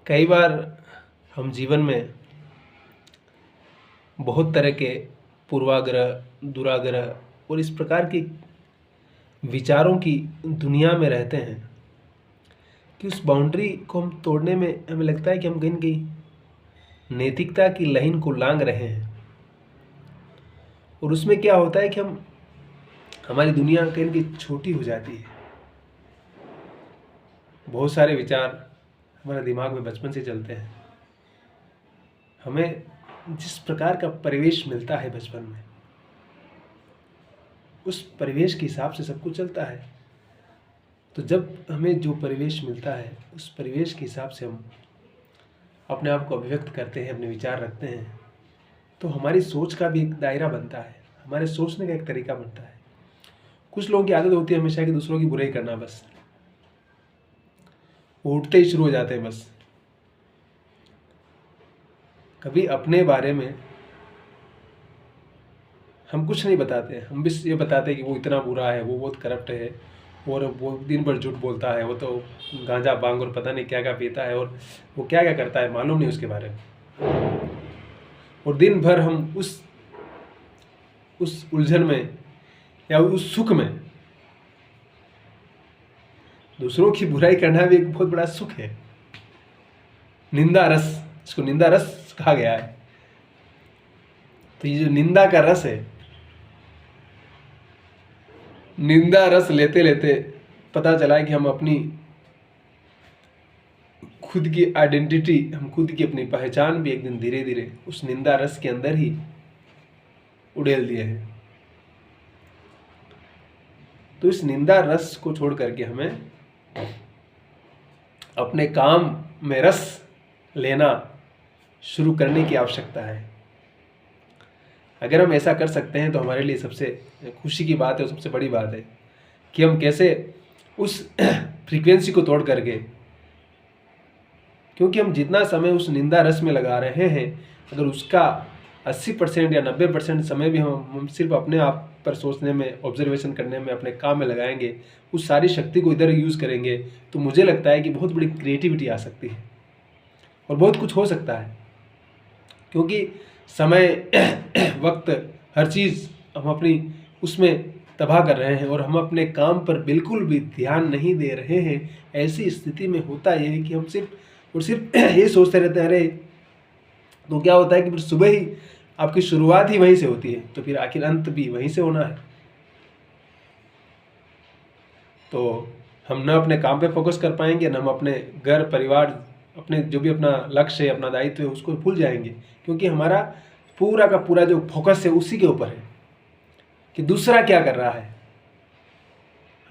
कई बार हम जीवन में बहुत तरह के पूर्वाग्रह, दुराग्रह और इस प्रकार के विचारों की दुनिया में रहते हैं कि उस बाउंड्री को हम तोड़ने में हमें लगता है कि हम कहीं न कहीं नैतिकता की लाइन को लांघ रहे हैं। और उसमें क्या होता है कि हमारी दुनिया कहीं न कहीं छोटी हो जाती है। बहुत सारे विचार हमारे दिमाग में बचपन से चलते हैं। हमें जिस प्रकार का परिवेश मिलता है बचपन में, उस परिवेश के हिसाब से सब कुछ चलता है। तो जब हमें जो परिवेश मिलता है, उस परिवेश के हिसाब से हम अपने आप को अभिव्यक्त करते हैं, अपने विचार रखते हैं, तो हमारी सोच का भी एक दायरा बनता है, हमारे सोचने का एक तरीका बनता है। कुछ लोगों की आदत होती है हमेशा कि दूसरों की बुराई करना, बस वो उठते ही शुरू हो जाते हैं। बस कभी अपने बारे में हम कुछ नहीं बताते, हम बस ये बताते हैं कि वो इतना बुरा है, वो बहुत करप्ट है, और वो दिन भर झूठ बोलता है, वो तो गांजा भांग और पता नहीं क्या क्या पीता है, और वो क्या क्या करता है मालूम नहीं उसके बारे में। और दिन भर हम उस उलझन में या उस सुख में, दूसरों की बुराई करना भी एक बहुत बड़ा सुख है। निंदा रस, इसको निंदा रस कहा गया है। तो ये जो निंदा का रस है, निंदा रस लेते लेते पता चला है कि हम अपनी खुद की आइडेंटिटी, हम खुद की अपनी पहचान भी एक दिन धीरे धीरे उस निंदा रस के अंदर ही उड़ेल दिए हैं। तो इस निंदा रस को छोड़ करके हमें अपने काम में रस लेना शुरू करने की आवश्यकता है। अगर हम ऐसा कर सकते हैं तो हमारे लिए सबसे खुशी की बात है और सबसे बड़ी बात है कि हम कैसे उस फ्रीक्वेंसी को तोड़ करके, क्योंकि हम जितना समय उस निंदा रस में लगा रहे हैं, अगर उसका 80% या 90% समय भी हम सिर्फ अपने आप पर सोचने में, ऑब्जर्वेशन करने में, अपने काम में लगाएंगे, उस सारी शक्ति को इधर यूज़ करेंगे, तो मुझे लगता है कि बहुत बड़ी क्रिएटिविटी आ सकती है और बहुत कुछ हो सकता है। क्योंकि समय वक्त हर चीज़ हम अपनी उसमें तबाह कर रहे हैं और हम अपने काम पर बिल्कुल भी ध्यान नहीं दे रहे हैं। ऐसी स्थिति में होता यह है कि हम सिर्फ और सिर्फ ये सोचते रहते हैं, अरे तो क्या होता है कि फिर सुबह ही आपकी शुरुआत ही वहीं से होती है, तो फिर आखिर अंत भी वहीं से होना है। तो हम न अपने काम पे फोकस कर पाएंगे, न हम अपने घर परिवार, अपने जो भी अपना लक्ष्य है, अपना दायित्व है, उसको भूल जाएंगे। क्योंकि हमारा पूरा का पूरा जो फोकस है उसी के ऊपर है कि दूसरा क्या कर रहा है।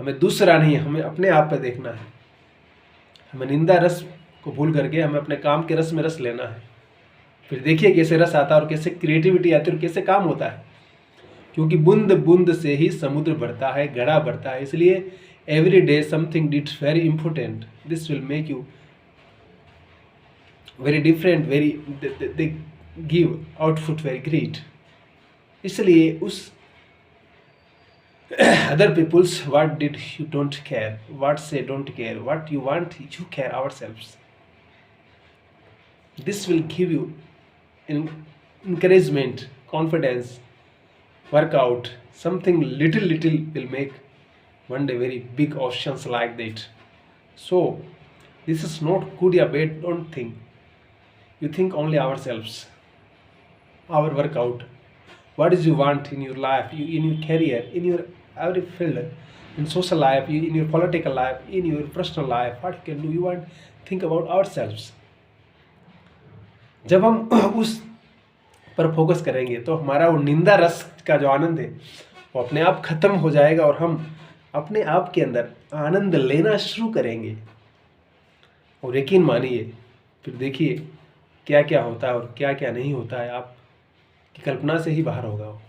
हमें दूसरा नहीं, हमें अपने आप पे देखना है। हमें निंदा रस को भूल करके हमें अपने काम के रस में रस लेना है। फिर देखिए कैसे रस आता है और कैसे क्रिएटिविटी आती है और कैसे काम होता है। क्योंकि बूंद बूंद से ही समुद्र बढ़ता है, घड़ा बढ़ता है। इसलिए every day something it's very important, this will make you very different, very they give output very great. इसलिए उस other people's what did you don't care, what say don't care, what you want you care ourselves. This will give you encouragement, confidence, workout, something little will make one day very big options like that. So this is not good or bad, don't think. You think only ourselves, our workout, what is you want in your life, in your career, in your every field, in social life, in your political life, in your personal life, what you can do, you want think about ourselves. जब हम उस पर focus करेंगे तो हमारा वो निंदा रस का जो आनंद है वो अपने आप खत्म हो जाएगा और हम अपने आप के अंदर आनंद लेना शुरू करेंगे। और यकीन मानिए, फिर देखिए क्या क्या होता है और क्या क्या नहीं होता है, आपकी कल्पना से ही बाहर होगा वो।